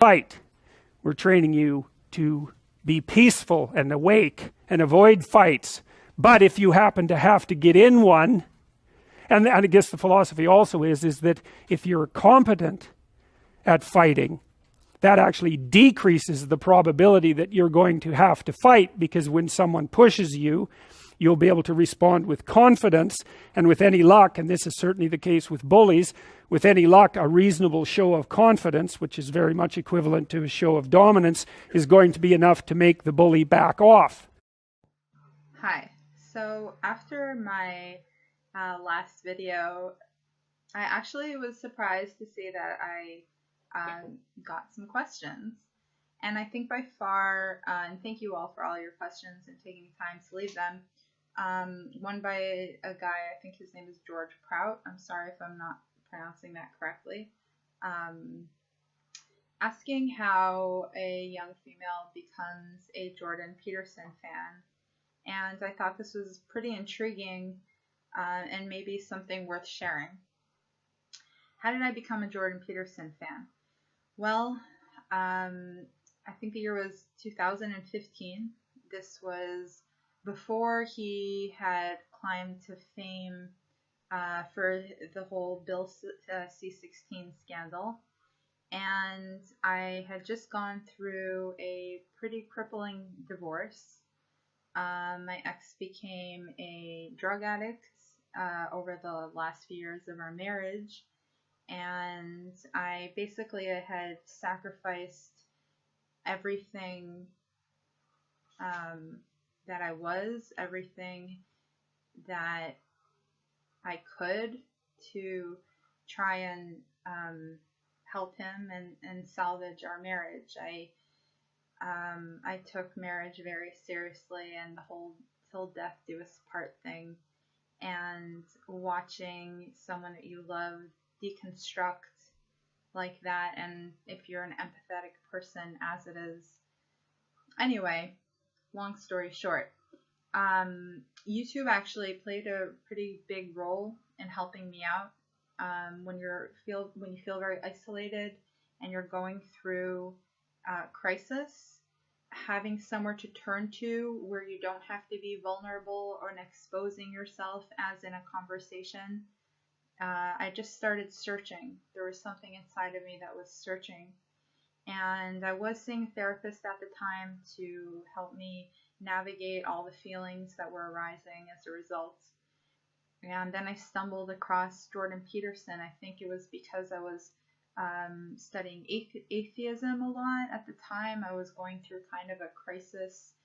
fight. We're training you to be peaceful and awake and avoid fights. But if you happen to have to get in one, and I guess the philosophy also is that if you're competent at fighting, that actually decreases the probability that you're going to have to fight, because when someone pushes you, you'll be able to respond with confidence, and with any luck, and this is certainly the case with bullies, with any luck, a reasonable show of confidence, which is very much equivalent to a show of dominance, is going to be enough to make the bully back off. Hi. So after my last video, I actually was surprised to see that I got some questions. And I think by far, and thank you all for all your questions and taking time to leave them. One by a guy, I think his name is George Prout. I'm sorry if I'm not pronouncing that correctly. Asking how a young female becomes a Jordan Peterson fan. And I thought this was pretty intriguing and maybe something worth sharing. How did I become a Jordan Peterson fan? Well, I think the year was 2015. This was before he had climbed to fame for the whole Bill C-16 scandal. And I had just gone through a pretty crippling divorce. My ex became a drug addict over the last few years of our marriage. And I basically had sacrificed everything that I was, everything that I could to try and help him and salvage our marriage. I took marriage very seriously, and the whole till death do us part thing, and watching someone that you love deconstruct like that, and if you're an empathetic person, as it is. Anyway, long story short, YouTube actually played a pretty big role in helping me out. When you feel very isolated and you're going through crisis, having somewhere to turn to where you don't have to be vulnerable or exposing yourself as in a conversation. I just started searching. There was something inside of me that was searching. And I was seeing a therapist at the time to help me navigate all the feelings that were arising as a result. And then I stumbled across Jordan Peterson. I think it was because I was studying atheism a lot at the time. I was going through kind of a crisis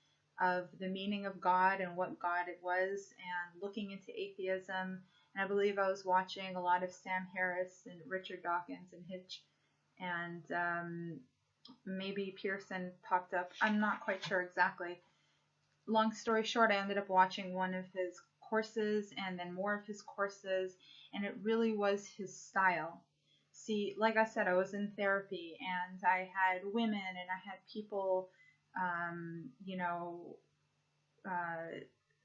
of the meaning of God and what God it was, and looking into atheism. And I believe I was watching a lot of Sam Harris and Richard Dawkins and Hitch, and maybe Peterson popped up. I'm not quite sure exactly. Long story short, I ended up watching one of his courses and then more of his courses, and it really was his style. See, like I said, I was in therapy, and I had women and I had people,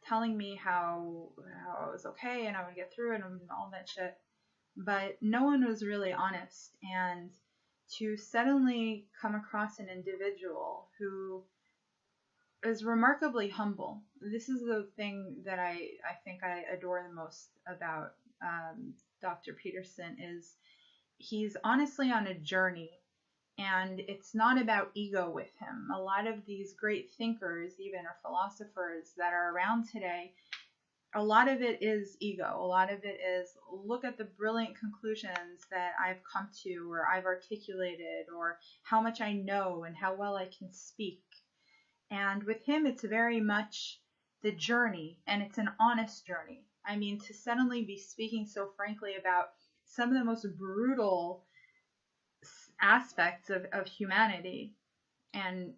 telling me how I was okay and I would get through it and all that shit. But no one was really honest. And to suddenly come across an individual who is remarkably humble. This is the thing that I think I adore the most about Dr. Peterson is he's honestly on a journey, and it's not about ego with him. A lot of these great thinkers, even or philosophers that are around today, a lot of it is ego. A lot of it is, look at the brilliant conclusions that I've come to, or I've articulated, or how much I know and how well I can speak. And with him, it's very much the journey, and it's an honest journey. I mean, to suddenly be speaking so frankly about some of the most brutal aspects of humanity and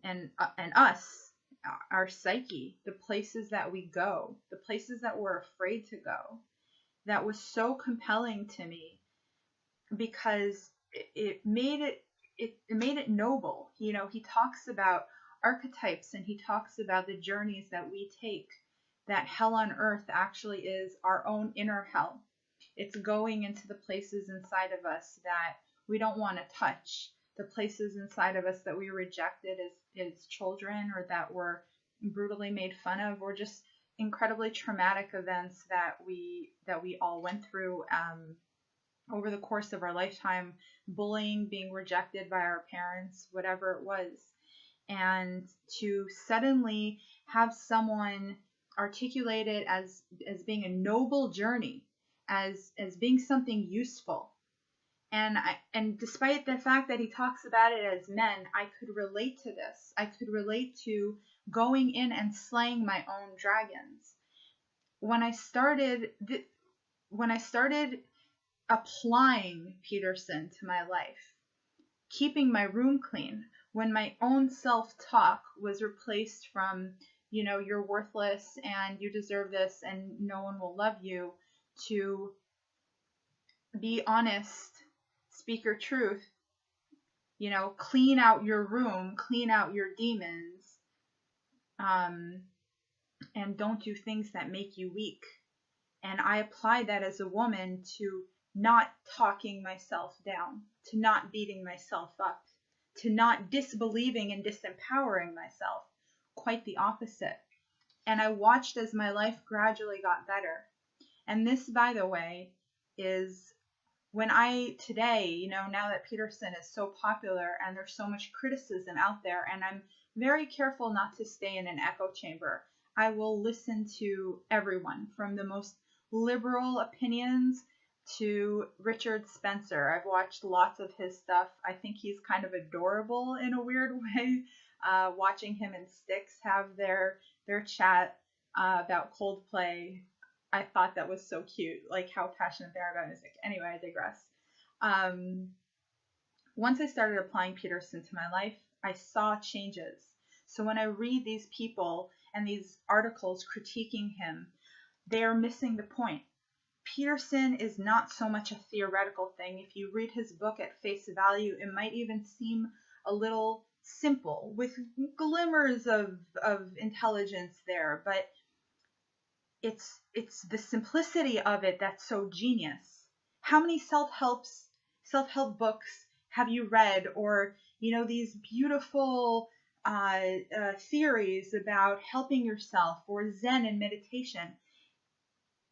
us, our psyche, the places that we go, the places that we're afraid to go, that was so compelling to me because it made it noble. You know, he talks about archetypes, and he talks about the journeys that we take, that hell on earth actually is our own inner hell. It's going into the places inside of us that we don't want to touch, the places inside of us that we rejected as children, or that were brutally made fun of, or just incredibly traumatic events that we all went through over the course of our lifetime, bullying, being rejected by our parents, whatever it was. And to suddenly have someone articulate it as being a noble journey, as being something useful. And despite the fact that he talks about it as men, I could relate to this. I could relate to going in and slaying my own dragons. When I started applying Peterson to my life, keeping my room clean, when my own self-talk was replaced from, you're worthless and you deserve this and no one will love you, to be honest, speak your truth, clean out your room, clean out your demons, and don't do things that make you weak. And I applied that as a woman to not talking myself down, to not beating myself up, to not disbelieving and disempowering myself. Quite the opposite. And I watched as my life gradually got better. And this, by the way, is when today, now that Peterson is so popular and there's so much criticism out there, and I'm very careful not to stay in an echo chamber. I will listen to everyone, from the most liberal opinions to Richard Spencer. I've watched lots of his stuff. I think he's kind of adorable in a weird way. Watching him and Styx have their chat about Coldplay, I thought that was so cute, like how passionate they are about music. Anyway, I digress. Once I started applying Peterson to my life, I saw changes. So when I read these people and these articles critiquing him, they are missing the point. Peterson is not so much a theoretical thing. If you read his book at face value, it might even seem a little simple, with glimmers of intelligence there, but it's the simplicity of it that's so genius. How many self-help books have you read, or these beautiful theories about helping yourself, or Zen and meditation?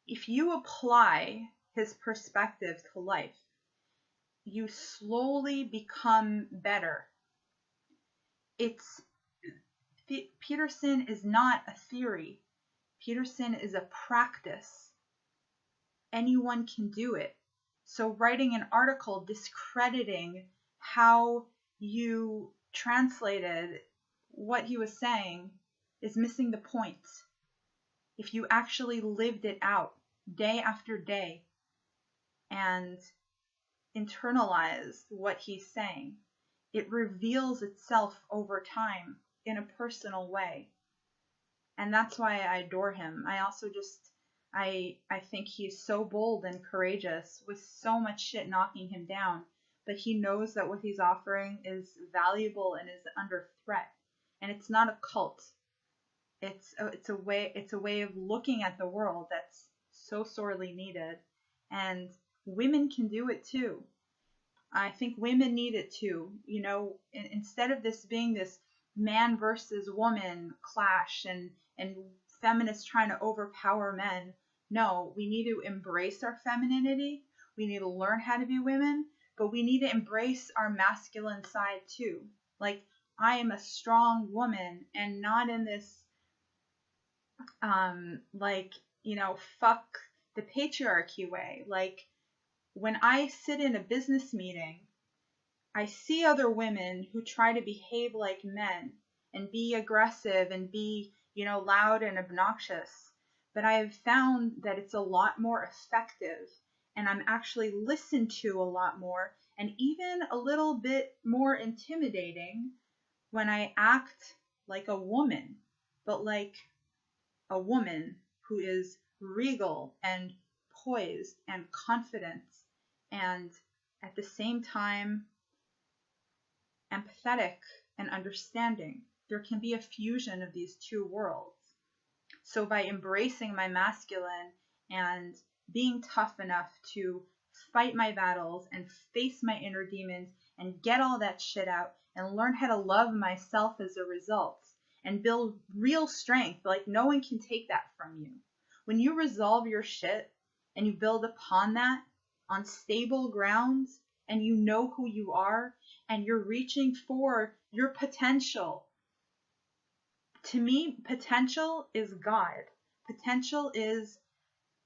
If you apply his perspective to life, you slowly become better. Peterson is not a theory. Peterson is a practice. Anyone can do it. So writing an article discrediting how you translated what he was saying is missing the point. If you actually lived it out day after day and internalized what he's saying, it reveals itself over time in a personal way. And that's why I adore him. I also I think he's so bold and courageous, with so much shit knocking him down, but he knows that what he's offering is valuable and is under threat. And it's not a cult. It's a way of looking at the world that's so sorely needed. And women can do it too. I think women need it too. Instead of this being this man versus woman clash and feminists trying to overpower men, no, we need to embrace our femininity. We need to learn how to be women, but we need to embrace our masculine side too. Like, I am a strong woman, and not in this fuck the patriarchy way. Like, when I sit in a business meeting, I see other women who try to behave like men and be aggressive and be, loud and obnoxious. But I have found that it's a lot more effective, and I'm actually listened to a lot more, and even a little bit more intimidating when I act like a woman, but like a woman who is regal and poised and confident, and at the same time empathetic and understanding. There can be a fusion of these two worlds. So by embracing my masculine and being tough enough to fight my battles and face my inner demons and get all that shit out and learn how to love myself as a result and build real strength. Like, no one can take that from you. When you resolve your shit and you build upon that on stable grounds, and you know who you are, and you're reaching for your potential. To me, potential is God. Potential is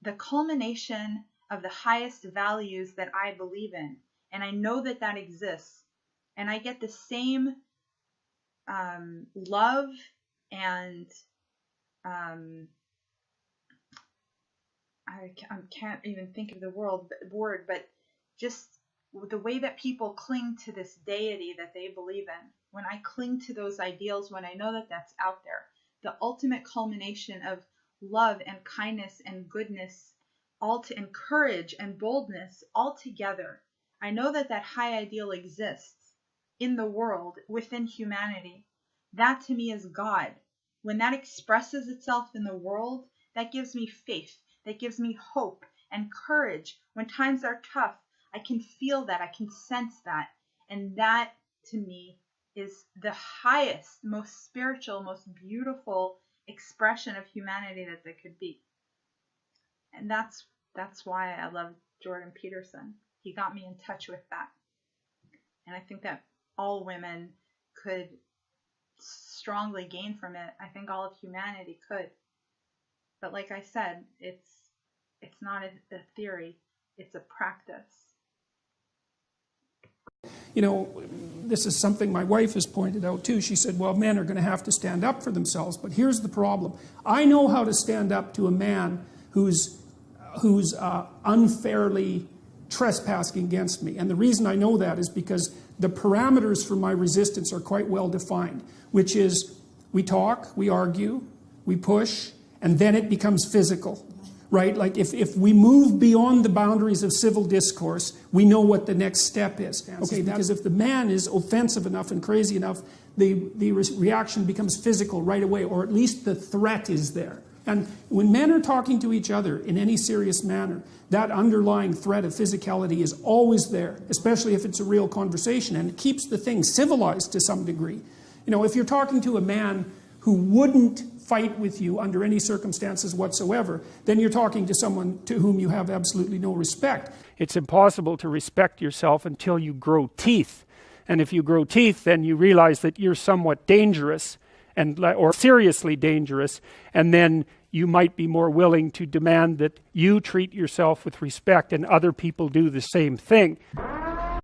the culmination of the highest values that I believe in. And I know that that exists. And I get the same love and I can't even think of the word, but just the way that people cling to this deity that they believe in. When I cling to those ideals, when I know that that's out there, the ultimate culmination of love and kindness and goodness, and courage and boldness all together. I know that that high ideal exists in the world, within humanity. That to me is God. When that expresses itself in the world, that gives me faith. That gives me hope and courage. When times are tough, I can feel that. I can sense that. And that, to me, is the highest, most spiritual, most beautiful expression of humanity that there could be. And that's why I love Jordan Peterson. He got me in touch with that. And I think that all women could strongly gain from it. I think all of humanity could. But like I said, it's not a theory, it's a practice. You know, this is something my wife has pointed out too. She said, well, men are going to have to stand up for themselves, but here's the problem. I know how to stand up to a man who's unfairly trespassing against me. And the reason I know that is because the parameters for my resistance are quite well defined, which is we talk, we argue, we push, and then it becomes physical, right? Like if we move beyond the boundaries of civil discourse, we know what the next step is. Okay, because if the man is offensive enough and crazy enough, the reaction becomes physical right away, or at least the threat is there. And when men are talking to each other in any serious manner, that underlying threat of physicality is always there, especially if it's a real conversation, and it keeps the thing civilized to some degree. You know, if you're talking to a man who wouldn't fight with you under any circumstances whatsoever, then you're talking to someone to whom you have absolutely no respect. It's impossible to respect yourself until you grow teeth. And if you grow teeth, then you realize that you're somewhat dangerous, or seriously dangerous, and then you might be more willing to demand that you treat yourself with respect and other people do the same thing.